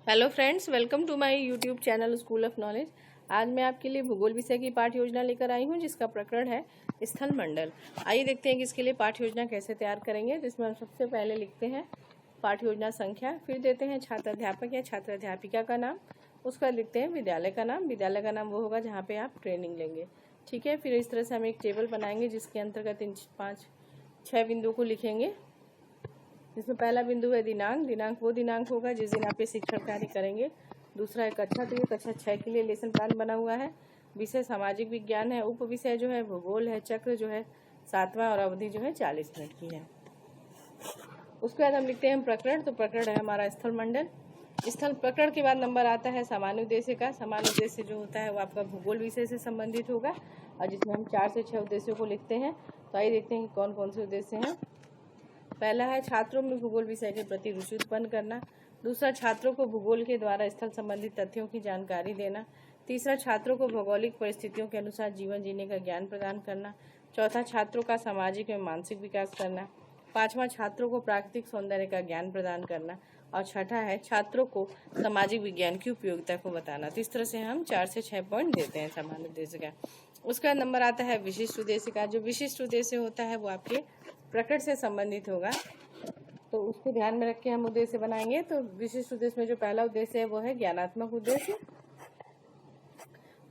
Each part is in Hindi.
Hello friends, welcome to my YouTube channel school of knowledge. आज मैं आपके लिए भूगोल विषय की पाठ्य योजना लेकर आई हूं, जिसका प्रकरण है स्थल मंडल। आइए देखते हैं कि इसके लिए पाठ्य योजना कैसे तैयार करेंगे। जिसमें हम सबसे पहले लिखते हैं पाठ्य योजना संख्या, फिर देते हैं छात्र अध्यापक या छात्र अध्यापिका का नाम, उसका लिखते हैं विद्यालय का नाम। विद्यालय का नाम वो होगा जहाँ पे आप ट्रेनिंग लेंगे, ठीक है। फिर इस तरह से हम एक टेबल बनाएंगे जिसके अंतर्गत इन 5-6 बिंदुओं को लिखेंगे। जिसमें पहला बिंदु है दिनांक। दिनांक वो दिनांक होगा जिस दिन आप ये शिक्षण कार्य करेंगे। दूसरा है कक्षा, तो ये कक्षा 6 के लिए लेसन प्लान बना हुआ है। विषय सामाजिक विज्ञान है। उप विषय जो है भूगोल है। चक्र जो है 7वां और अवधि जो है 40 मिनट की है। उसके बाद हम लिखते हैं प्रकरण। तो प्रकरण है हमारा स्थल मंडल। स्थल प्रकरण के बाद नंबर आता है सामान्य उद्देश्य का। सामान्य उद्देश्य जो होता है वो आपका भूगोल विषय से संबंधित होगा, और जिसमें हम 4 से 6 उद्देश्यों को लिखते हैं। तो आइए देखते हैं कि कौन कौन से उद्देश्य हैं। पहला है छात्रों में भूगोल विषय के प्रति रुचि उत्पन्न करना। दूसरा, छात्रों को भूगोल के द्वारा स्थल संबंधित तथ्यों की जानकारी देना। तीसरा, छात्रों को भौगोलिक परिस्थितियों के अनुसार जीवन जीने का ज्ञान प्रदान करना। चौथा, छात्रों का सामाजिक एवं मानसिक विकास करना। पांचवा, छात्रों को प्राकृतिक सौंदर्य का ज्ञान प्रदान करना। और छठा है छात्रों को सामाजिक विज्ञान की उपयोगिता को बताना। तो इस तरह से हम 4 से 6 पॉइंट देते हैं सामान्य उद्देश्य का। उसका नंबर आता है विशिष्ट उद्देश्य का। जो विशिष्ट उद्देश्य होता है वो आपके प्रकरण से संबंधित होगा, तो उसको ध्यान में रख के हम उद्देश्य बनाएंगे। तो विशिष्ट उद्देश्य में जो पहला उद्देश्य है वो है ज्ञानात्मक उद्देश्य।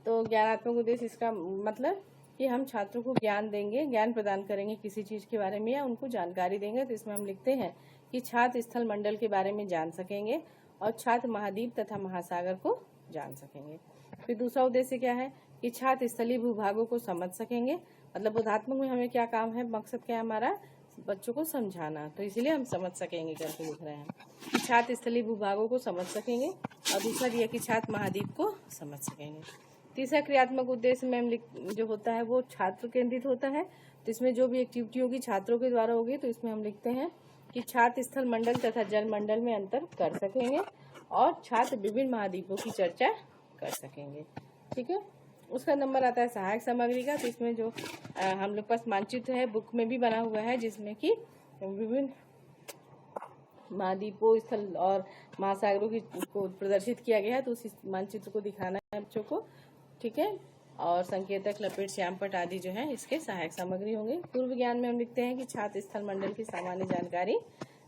तो ज्ञानात्मक उद्देश्य इसका मतलब कि हम छात्रों को ज्ञान देंगे, ज्ञान प्रदान करेंगे किसी चीज़ के बारे में, या उनको जानकारी देंगे। तो इसमें हम लिखते हैं कि छात्र स्थल मंडल के बारे में जान सकेंगे और छात्र महाद्वीप तथा महासागर को जान सकेंगे। फिर दूसरा उद्देश्य क्या है कि छात्र स्थलीय भूभागों को समझ सकेंगे। मतलब बोधात्मक में हमें क्या काम है, मकसद क्या है हमारा, बच्चों को समझाना। तो इसलिए हम समझ सकेंगे करके लिख रहे हैं कि छात्र स्थलीय भूभागों को समझ सकेंगे। और दूसरा दिया कि छात्र महाद्वीप को समझ सकेंगे। तीसरा क्रियात्मक उद्देश्य में हम जो होता है वो छात्र केंद्रित होता है। तो इसमें जो भी एक्टिविटी होगी छात्रों के द्वारा होगी, तो इसमें हम लिखते हैं कि छात्र स्थल मंडल तथा जल मंडल में अंतर कर सकेंगे और छात्र विभिन्न महाद्वीपों की चर्चा कर सकेंगे, ठीक है। उसका नंबर आता है सहायक सामग्री का। तो इसमें जो हम लोग पास मानचित्र है, बुक में भी बना हुआ है, जिसमें कि विभिन्न महाद्वीपों, स्थल और महासागरों की को प्रदर्शित किया गया है। तो उस मानचित्र को दिखाना है बच्चों को, ठीक है। और संकेतक, लपेट, श्यामपट आदि जो है इसके सहायक सामग्री होंगे। पूर्व ज्ञान में हम लिखते हैं कि छात्र स्थल मंडल की सामान्य जानकारी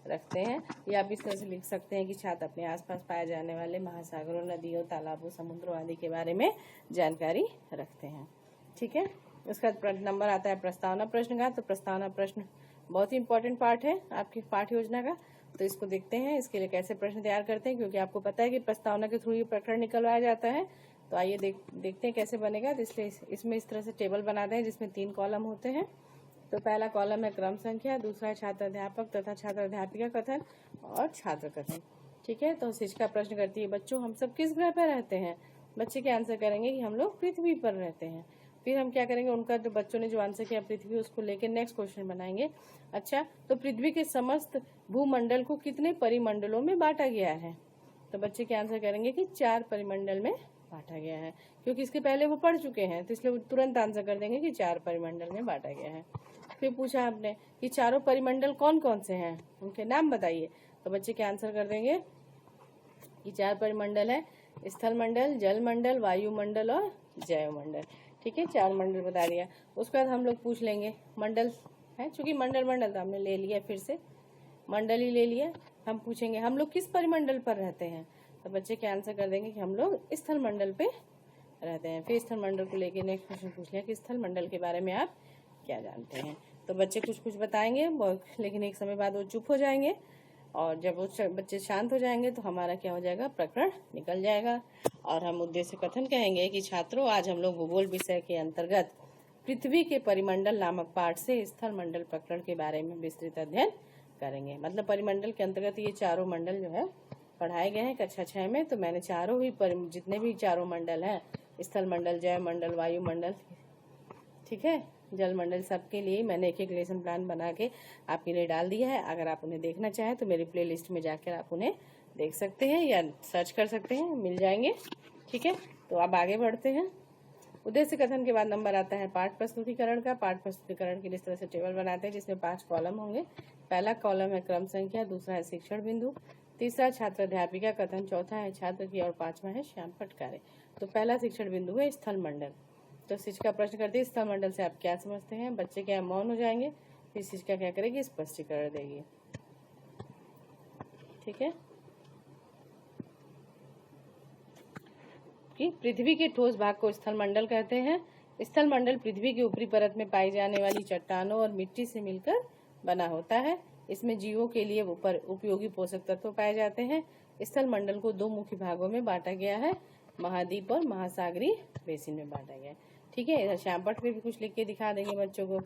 रखते हैं, या आप इस तरह से लिख सकते हैं कि छात्र अपने आसपास पाए जाने वाले महासागरों, नदियों, तालाबों, समुद्रों आदि के बारे में जानकारी रखते हैं, ठीक है। उसका नंबर आता है प्रस्तावना प्रश्न का। तो प्रस्तावना प्रश्न बहुत ही इंपॉर्टेंट पार्ट है आपकी पाठ्य योजना का। तो इसको देखते हैं इसके लिए कैसे प्रश्न तैयार करते हैं, क्योंकि आपको पता है कि प्रस्तावना के थ्रू ये प्रकरण निकलवाया जाता है। तो आइए देखते हैं कैसे बनेगा। तो इसलिए इसमें इस तरह से टेबल बनाते हैं जिसमें 3 कॉलम होते हैं। तो पहला कॉलम है क्रम संख्या, दूसरा है छात्र अध्यापक तथा छात्र अध्यापिका कथन, और छात्र कथन, ठीक है। तो शिक्षिका प्रश्न करती है, बच्चों हम सब किस ग्रह पर रहते हैं। बच्चे क्या आंसर करेंगे कि हम लोग पृथ्वी पर रहते हैं। फिर हम क्या करेंगे, उनका जो बच्चों ने जो आंसर किया पृथ्वी, उसको लेकर नेक्स्ट क्वेश्चन बनाएंगे। अच्छा, तो पृथ्वी के समस्त भूमंडल को कितने परिमंडलों में बांटा गया है। तो बच्चे क्या आंसर करेंगे कि 4 परिमंडल में बांटा गया है, क्योंकि इसके पहले वो पढ़ चुके हैं, तो इसलिए वो तुरंत आंसर कर देंगे कि 4 परिमंडल में बांटा गया है। फिर पूछा आपने कि चारों परिमंडल कौन कौन से हैं, उनके नाम बताइए। तो बच्चे क्या आंसर कर देंगे कि 4 परिमंडल है, स्थल मंडल, जल मंडल, वायुमंडल और जैव मंडल, ठीक है। 4 मंडल बता दिया। उसके बाद हम लोग पूछ लेंगे मंडल है, चूंकि मंडल तो हमने ले लिया, फिर से मंडल ही ले लिया। हम पूछेंगे हम लोग किस परिमंडल पर रहते हैं। तो बच्चे क्या आंसर कर देंगे कि हम लोग स्थल मंडल पे रहते हैं। फिर स्थल मंडल को लेके नेक्स्ट क्वेश्चन पूछ लिया कि स्थल मंडल के बारे में आप क्या जानते हैं। तो बच्चे कुछ कुछ बताएंगे, लेकिन एक समय बाद वो चुप हो जाएंगे, और जब वो बच्चे शांत हो जाएंगे तो हमारा क्या हो जाएगा, प्रकरण निकल जाएगा। और हम उद्देश्य कथन कहेंगे कि छात्रों, आज हम लोग भूगोल विषय के अंतर्गत पृथ्वी के परिमंडल नामक पाठ से स्थल मंडल प्रकरण के बारे में विस्तृत अध्ययन करेंगे। मतलब परिमंडल के अंतर्गत ये चारों मंडल जो है पढ़ाए गए हैं कक्षा 6 में। तो मैंने चारों ही जितने भी चारों मंडल हैं, स्थल मंडल, जैव मंडल, वायुमंडल, ठीक है, जल मंडल, सबके लिए मैंने एक एक लेसन प्लान बना के आपके लिए डाल दिया है। अगर आप उन्हें देखना चाहें तो मेरी प्लेलिस्ट में जाकर आप उन्हें देख सकते हैं या सर्च कर सकते हैं, मिल जाएंगे, ठीक है। तो अब आगे बढ़ते हैं। उद्देश्य कथन के बाद नंबर आता है पाठ प्रस्तुतिकरण का। पाठ प्रस्तुतिकरण के लिए इस तरह से टेबल बनाते हैं जिसमें 5 कॉलम होंगे। पहला कॉलम है क्रम संख्या, दूसरा है शिक्षण बिंदु, तीसरा छात्र अध्यापिका कथन, चौथा है छात्र की और पांचवा है श्यामपट्ट कार्य। तो पहला शिक्षण बिंदु है स्थल मंडल। तो शिक्षिका प्रश्न करती है स्थल मंडल से आप क्या समझते हैं। बच्चे क्या मौन हो जाएंगे, फिर शिक्षिका क्या करेगी, स्पष्टीकरण देगी। ठीक है कि पृथ्वी के ठोस भाग को स्थल मंडल कहते हैं। स्थल मंडल पृथ्वी की ऊपरी परत में पाई जाने वाली चट्टानों और मिट्टी से मिलकर बना होता है। इसमें जीवों के लिए उपयोगी पोषक तत्व पाए जाते हैं। स्थल मंडल को दो मुख्य भागों में बांटा गया है, महाद्वीप और महासागरीय बेसिन में बांटा गया है। ठीक है, इधर श्यामपट्ट पे भी कुछ लिख के दिखा देंगे बच्चों को।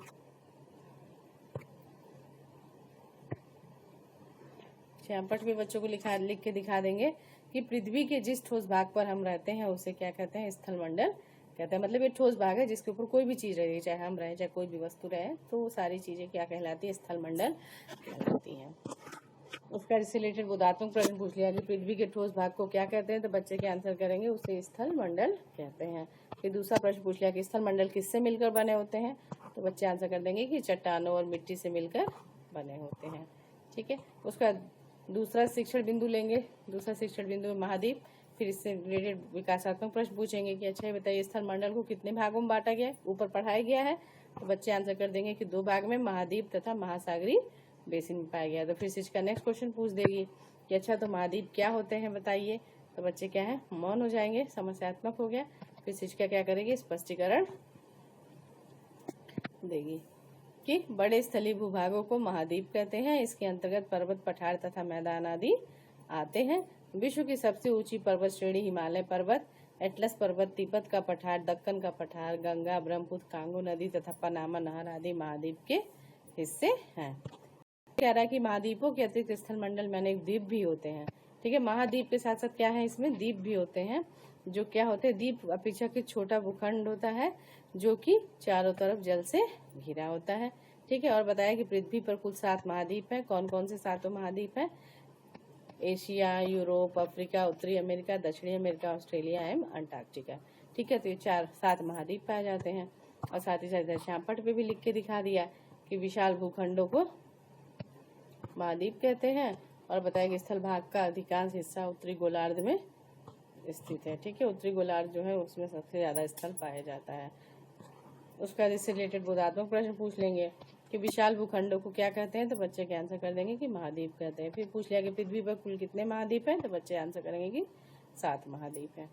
श्यामपट्ट पे बच्चों को लिख के दिखा देंगे कि पृथ्वी के जिस ठोस भाग पर हम रहते हैं उसे क्या कहते हैं, स्थल मंडल कहते हैं। मतलब ये ठोस भाग है जिसके ऊपर कोई भी चीज रहे, चाहे हम रहे चाहे कोई भी वस्तु रहे, तो वो सारी चीजें क्या कहलाती है, स्थल मंडल कहलाती हैं। उसका रिलेटेड बोधात्मक प्रश्न पूछ लिया कि पृथ्वी के ठोस भाग को क्या कहते हैं, तो बच्चे के आंसर करेंगे उसे स्थल मंडल कहते हैं। फिर दूसरा प्रश्न पूछ लिया कि स्थल मंडल किससे मिलकर बने होते हैं, तो बच्चे आंसर कर देंगे कि चट्टानों और मिट्टी से मिलकर बने होते हैं। ठीक है, उसका दूसरा शिक्षण बिंदु लेंगे। दूसरा शिक्षण बिंदु है महाद्वीप। फिर इससे रिलेटेड विकासात्मक प्रश्न पूछेंगे कि अच्छा ये बताइए स्थल मंडल को कितने भागों में बांटा गया है, ऊपर पढ़ाया गया है। तो बच्चे आंसर कर देंगे कि दो भाग में, महाद्वीप तथा महासागरीय बेसिन में पाया गया। तो फिर इसका नेक्स्ट क्वेश्चन पूछ देगी कि अच्छा तो महाद्वीप क्या होते हैं बताइए। तो बच्चे क्या है, मौन हो जाएंगे, समस्यात्मक हो गया। फिर शिक्षिका क्या करेगी, स्पष्टीकरण देगी कि बड़े स्थलीय भूभागों को महाद्वीप कहते हैं। इसके अंतर्गत पर्वत, पठार तथा मैदान आदि आते हैं। विश्व की सबसे ऊंची पर्वत श्रेणी हिमालय पर्वत, एटलस पर्वत, तिब्बत का पठार, दक्कन का पठार, गंगा, ब्रह्मपुत्र, कांगो नदी तथा पनामा नहर आदि महाद्वीप के हिस्से हैं। कह रहा है कि महाद्वीपों के अतिरिक्त स्थल मंडल में अनेक द्वीप भी होते हैं। ठीक है, महाद्वीप के साथ साथ क्या है, इसमें द्वीप भी होते हैं। जो क्या होते हैं, द्वीप अपेक्षाकृत छोटा भूखंड होता है जो कि चारों तरफ जल से घिरा होता है। ठीक है, और बताया कि पृथ्वी पर कुल 7 महाद्वीप है। कौन कौन से 7 महाद्वीप है, एशिया, यूरोप, अफ्रीका, उत्तरी अमेरिका, दक्षिणी अमेरिका, ऑस्ट्रेलिया एवं अंटार्कटिका। ठीक है, तो ये 7 महाद्वीप पाए जाते हैं। और साथ ही साथ इधर श्यामपट्ट पे भी लिख के दिखा दिया कि विशाल भूखंडों को महाद्वीप कहते हैं। और बताया कि स्थल भाग का अधिकांश हिस्सा उत्तरी गोलार्ध में स्थित है। ठीक है, उत्तरी गोलार्ध जो है उसमें सबसे ज्यादा स्थल पाया जाता है। उसका इससे रिलेटेड बोधात्मक प्रश्न पूछ लेंगे कि विशाल भूखंडों को क्या कहते हैं, तो बच्चे के आंसर कर देंगे कि महाद्वीप कहते हैं। फिर पूछ लिया कि पृथ्वी पर कुल कितने महाद्वीप हैं, तो बच्चे आंसर करेंगे कि 7 महाद्वीप हैं।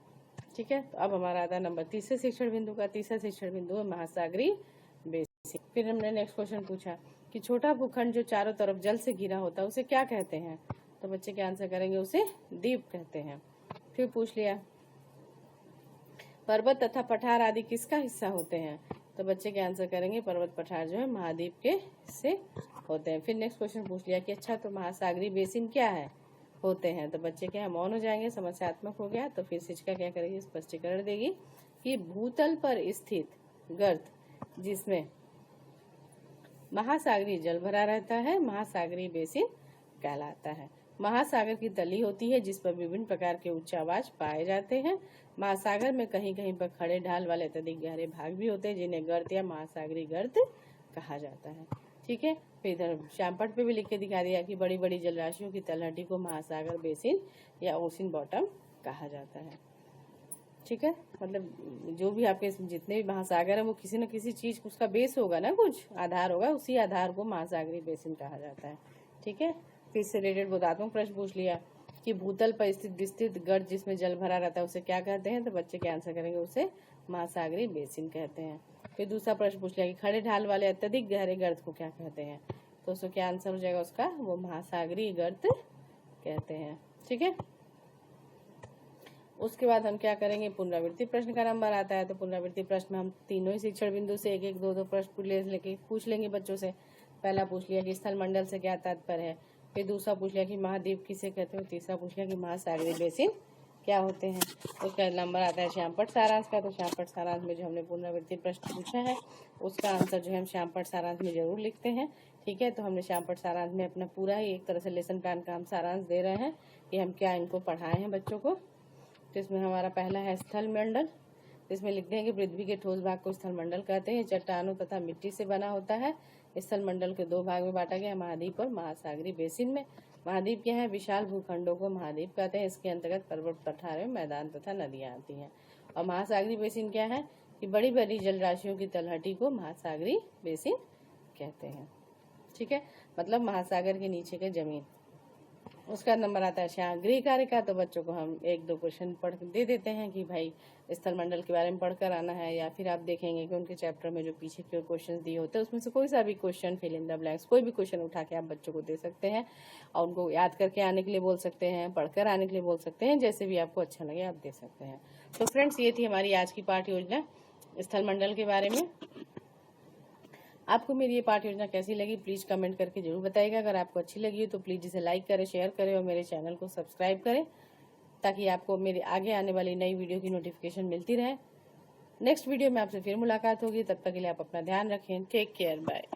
ठीक है, तो अब हमारा आता है नंबर तीसरे शिक्षण बिंदु का। तीसरा शिक्षण बिंदु है महासागरीय बेसिन। फिर हमने नेक्स्ट क्वेश्चन पूछा कि छोटा भूखंड जो चारों तरफ जल से घिरा होता है उसे क्या कहते हैं, तो बच्चे के आंसर करेंगे उसे द्वीप कहते हैं। फिर पूछ लिया पर्वत तथा पठार आदि किसका हिस्सा होते हैं, तो बच्चे के आंसर करेंगे पर्वत पठार जो है महाद्वीप के हिस्से होते हैं। फिर नेक्स्ट क्वेश्चन पूछ लिया कि अच्छा तो महासागरीय बेसिन क्या है, होते हैं, तो बच्चे क्या है, मौन हो जाएंगे, समस्यात्मक हो गया। तो फिर शिक्षिका क्या करेगी, स्पष्टीकरण देगी कि भूतल पर स्थित गर्त जिसमें महासागरीय जल भरा रहता है महासागरीय बेसिन कहलाता है। महासागर की तली होती है जिस पर विभिन्न प्रकार के उच्चावाच पाए जाते हैं। महासागर में कहीं कहीं पर खड़े ढाल वाले अत्यधिक गहरे भाग भी होते हैं जिन्हें गर्त या महासागरीय गर्त कहा जाता है। ठीक है, फिर इधर श्यामपट्ट पे भी लिख के दिखा दिया कि बड़ी बड़ी जलराशियों की तलहटी को महासागर बेसिन या ओशन बॉटम कहा जाता है। ठीक है, मतलब जो भी आपके जितने भी महासागर है वो किसी न किसी चीज उसका बेस होगा ना, कुछ आधार होगा, उसी आधार को महासागरीय बेसिन कहा जाता है। ठीक है, फिर इससे रिलेटेड बोधात्मक प्रश्न पूछ लिया कि भूतल पर स्थित विस्तृत गर्त जिसमें जल भरा रहता है उसे क्या कहते हैं, तो बच्चे के आंसर करेंगे उसे महासागरीय बेसिन कहते हैं। फिर दूसरा प्रश्न पूछ लिया कि खड़े ढाल वाले अत्यधिक गहरे गर्त को क्या कहते हैं, तो उसको क्या आंसर हो जाएगा उसका, वो महासागरीय गर्त कहते हैं। ठीक है, उसके बाद हम क्या करेंगे, पुनरावृत्ति प्रश्न का नंबर आता है। तो पुनरावृत्ति प्रश्न में हम तीनों ही शिक्षण बिंदु से एक एक दो दो प्रश्न पूछ लेंगे बच्चों से। पहला पूछ लिया कि स्थल मंडल से क्या तात्पर्य है। फिर दूसरा पूछ लिया कि महाद्वीप किसे कहते हैं। तीसरा पूछ लिया कि महासागरीय बेसिन क्या होते हैं। उसका नंबर आता है श्यामपट्ट सारांश का। तो श्यामपट्ट सारांश में जो हमने पुनरावृत्ति प्रश्न पूछा है उसका आंसर जो है हम श्यामपट्ट सारांश में जरूर लिखते हैं। ठीक है, तो हमने श्यामपट्ट सारांश में अपना पूरा ही एक तरह से लेसन प्लान का हम सारांश दे रहे हैं कि हम क्या इनको पढ़ाए हैं बच्चों को। तो इसमें हमारा पहला है स्थल मंडल। इसमें लिखते हैं कि पृथ्वी के ठोस भाग को स्थल मंडल कहते हैं। चट्टानों तथा मिट्टी से बना होता है। स्थल मंडल के 2 भाग में बांटा गया, महाद्वीप और महासागरीय बेसिन में। महाद्वीप क्या है? विशाल भूखंडों को महाद्वीप कहते हैं। इसके अंतर्गत पर्वत पठार, मैदान तथा नदियां आती हैं। और महासागरीय बेसिन क्या है? कि बड़ी बड़ी जलराशियों की तलहटी को महासागरीय बेसिन कहते हैं। ठीक है, मतलब महासागर के नीचे के जमीन। उसका नंबर आता है गृह कार्य का। तो बच्चों को हम 1-2 क्वेश्चन पढ़ दे देते हैं कि भाई स्थल मंडल के बारे में पढ़कर आना है, या फिर आप देखेंगे कि उनके चैप्टर में जो पीछे के क्वेश्चन दिए होते हैं उसमें से कोई सा भी question, fill in the blanks, कोई भी क्वेश्चन उठा के आप बच्चों को दे सकते हैं और उनको याद करके आने के लिए बोल सकते हैं, पढ़कर आने के लिए बोल सकते हैं, जैसे भी आपको अच्छा लगे आप दे सकते हैं। तो फ्रेंड्स, ये थी हमारी आज की पाठ योजना स्थल मंडल के बारे में। आपको मेरी ये पाठ योजना कैसी लगी प्लीज़ कमेंट करके जरूर बताइएगा। अगर आपको अच्छी लगी हो तो प्लीज़ इसे लाइक करें, शेयर करें और मेरे चैनल को सब्सक्राइब करें, ताकि आपको मेरे आगे आने वाली नई वीडियो की नोटिफिकेशन मिलती रहे। नेक्स्ट वीडियो में आपसे फिर मुलाकात होगी, तब तक के लिए आप अपना ध्यान रखें। Take care, bye.